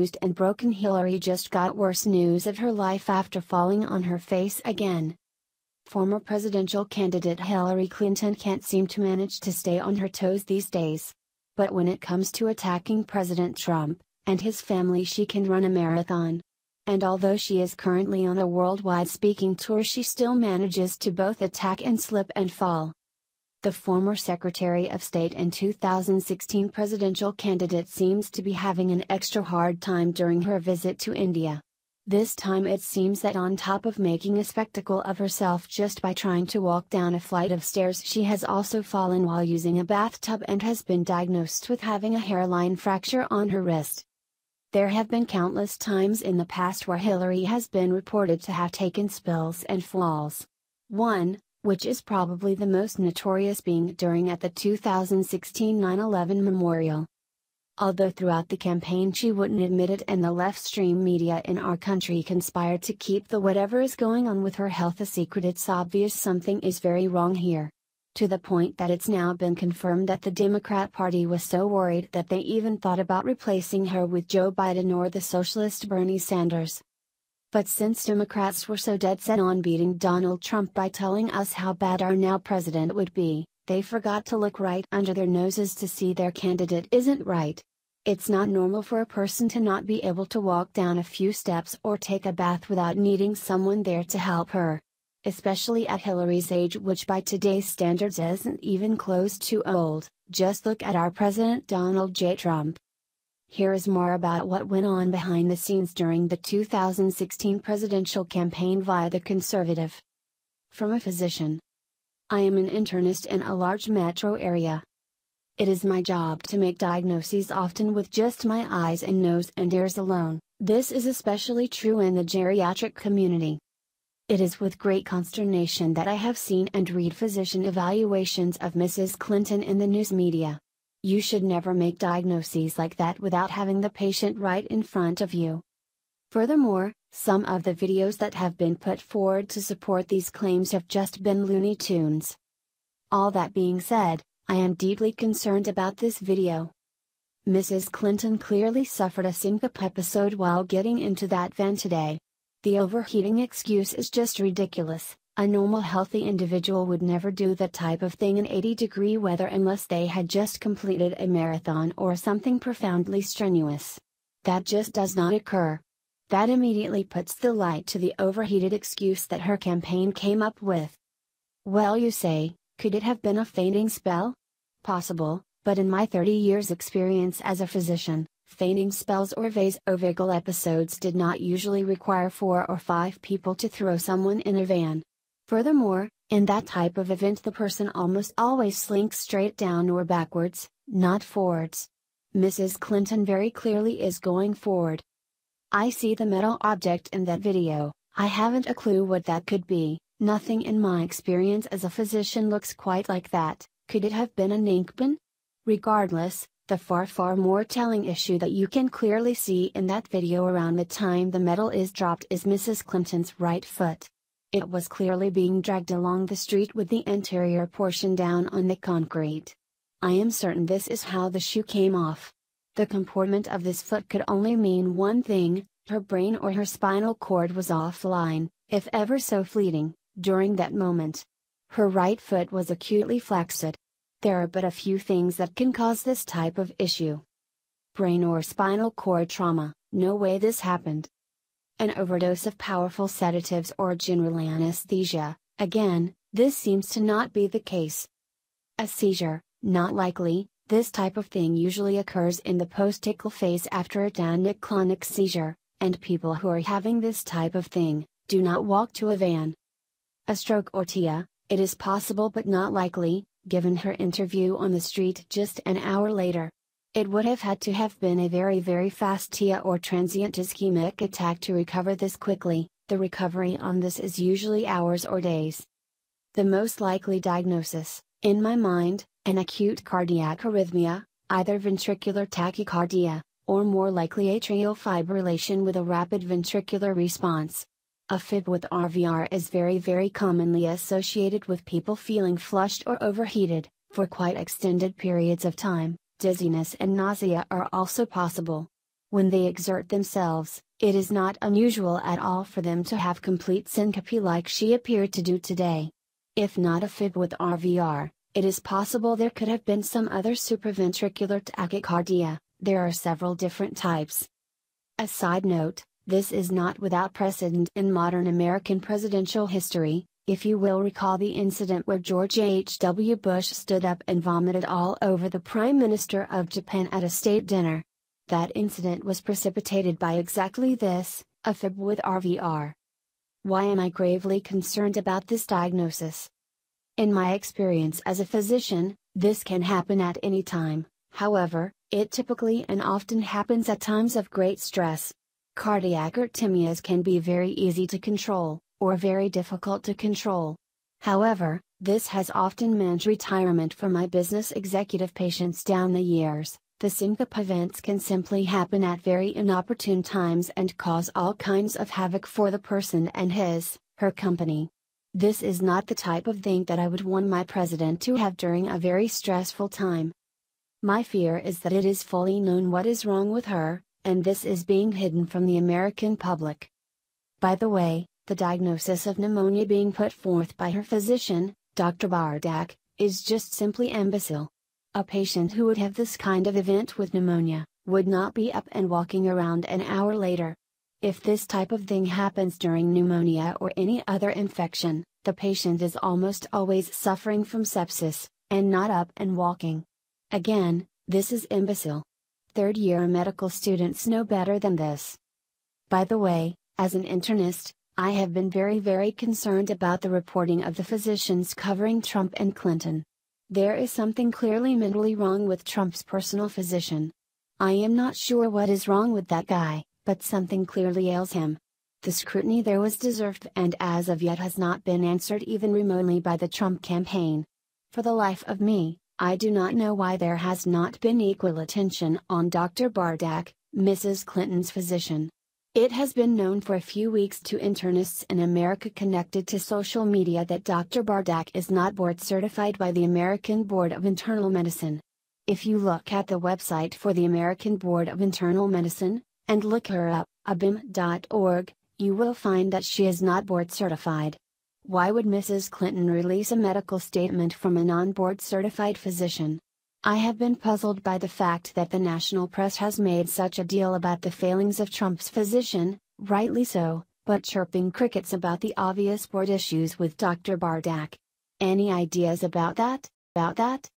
bruised and broken Hillary just got worse news of her life after falling on her face again. Former presidential candidate Hillary Clinton can't seem to manage to stay on her toes these days. But when it comes to attacking President Trump and his family, she can run a marathon. And although she is currently on a worldwide speaking tour, she still manages to both attack and slip and fall. The former Secretary of State and 2016 presidential candidate seems to be having an extra hard time during her visit to India. This time it seems that on top of making a spectacle of herself just by trying to walk down a flight of stairs, she has also fallen while using a bathtub and has been diagnosed with having a hairline fracture on her wrist. There have been countless times in the past where Hillary has been reported to have taken spills and falls. One, which is probably the most notorious, being at the 2016 9/11 memorial. Although throughout the campaign she wouldn't admit it, and the left-stream media in our country conspired to keep the whatever is going on with her health a secret, it's obvious something is very wrong here. To the point that it's now been confirmed that the Democrat Party was so worried that they even thought about replacing her with Joe Biden or the socialist Bernie Sanders. But since Democrats were so dead set on beating Donald Trump by telling us how bad our now president would be, they forgot to look right under their noses to see their candidate isn't right. It's not normal for a person to not be able to walk down a few steps or take a bath without needing someone there to help her. Especially at Hillary's age, which by today's standards isn't even close to old. Just look at our President Donald J. Trump. Here is more about what went on behind the scenes during the 2016 presidential campaign via the Conservative. From a physician. I am an internist in a large metro area. It is my job to make diagnoses, often with just my eyes and nose and ears alone. This is especially true in the geriatric community. It is with great consternation that I have seen and read physician evaluations of Mrs. Clinton in the news media. You should never make diagnoses like that without having the patient right in front of you. Furthermore, some of the videos that have been put forward to support these claims have just been Looney Tunes. All that being said, I am deeply concerned about this video. Mrs. Clinton clearly suffered a syncope episode while getting into that van today. The overheating excuse is just ridiculous. A normal healthy individual would never do that type of thing in 80-degree weather unless they had just completed a marathon or something profoundly strenuous. That just does not occur. That immediately puts the light to the overheated excuse that her campaign came up with. Well, you say, could it have been a fainting spell? Possible, but in my 30 years experience as a physician, fainting spells or vasovagal episodes did not usually require 4 or 5 people to throw someone in a van. Furthermore, in that type of event the person almost always slinks straight down or backwards, not forwards. Mrs. Clinton very clearly is going forward. I see the metal object in that video. I haven't a clue what that could be. Nothing in my experience as a physician looks quite like that. Could it have been an ink pen? Regardless, the far more telling issue that you can clearly see in that video around the time the metal is dropped is Mrs. Clinton's right foot. It was clearly being dragged along the street with the anterior portion down on the concrete. I am certain this is how the shoe came off. The comportment of this foot could only mean one thing: her brain or her spinal cord was offline, if ever so fleeting, during that moment. Her right foot was acutely flexed. There are but a few things that can cause this type of issue. Brain or spinal cord trauma, no way this happened. An overdose of powerful sedatives or general anesthesia, again, this seems to not be the case. A seizure, not likely. This type of thing usually occurs in the post-tickle phase after a tonic-clonic seizure, and people who are having this type of thing, do not walk to a van. A stroke or TIA, it is possible but not likely, given her interview on the street just an hour later. It would have had to have been a very fast TIA or transient ischemic attack to recover this quickly. The recovery on this is usually hours or days. The most likely diagnosis, in my mind, an acute cardiac arrhythmia, either ventricular tachycardia, or more likely atrial fibrillation with a rapid ventricular response. A fib with RVR is very commonly associated with people feeling flushed or overheated, for quite extended periods of time. Dizziness and nausea are also possible. When they exert themselves, it is not unusual at all for them to have complete syncope like she appeared to do today. If not a fib with RVR, it is possible there could have been some other supraventricular tachycardia. There are several different types. A side note, this is not without precedent in modern American presidential history. If you will recall the incident where George H.W. Bush stood up and vomited all over the Prime Minister of Japan at a state dinner. That incident was precipitated by exactly this, a fib with RVR. Why am I gravely concerned about this diagnosis? In my experience as a physician, this can happen at any time. However, it typically and often happens at times of great stress. Cardiac arrhythmias can be very easy to control, or very difficult to control. However, this has often meant retirement for my business executive patients down the years. The syncope events can simply happen at very inopportune times and cause all kinds of havoc for the person and her company. This is not the type of thing that I would want my president to have during a very stressful time. My fear is that it is fully known what is wrong with her, and this is being hidden from the American public. By the way, the diagnosis of pneumonia being put forth by her physician, Dr. Bardak, is just simply imbecile. A patient who would have this kind of event with pneumonia, would not be up and walking around an hour later. If this type of thing happens during pneumonia or any other infection, the patient is almost always suffering from sepsis, and not up and walking. Again, this is imbecile. Third-year medical students know better than this. By the way, as an internist, I have been very concerned about the reporting of the physicians covering Trump and Clinton. There is something clearly mentally wrong with Trump's personal physician. I am not sure what is wrong with that guy, but something clearly ails him. The scrutiny there was deserved and as of yet has not been answered even remotely by the Trump campaign. For the life of me, I do not know why there has not been equal attention on Dr. Bardak, Mrs. Clinton's physician. It has been known for a few weeks to internists in America connected to social media that Dr. Bardak is not board certified by the American Board of Internal Medicine. If you look at the website for the American Board of Internal Medicine, and look her up, abim.org, you will find that she is not board certified. Why would Mrs. Clinton release a medical statement from a non-board certified physician? I have been puzzled by the fact that the national press has made such a deal about the failings of Trump's physician, rightly so, but chirping crickets about the obvious board issues with Dr. Bardak. Any ideas about that?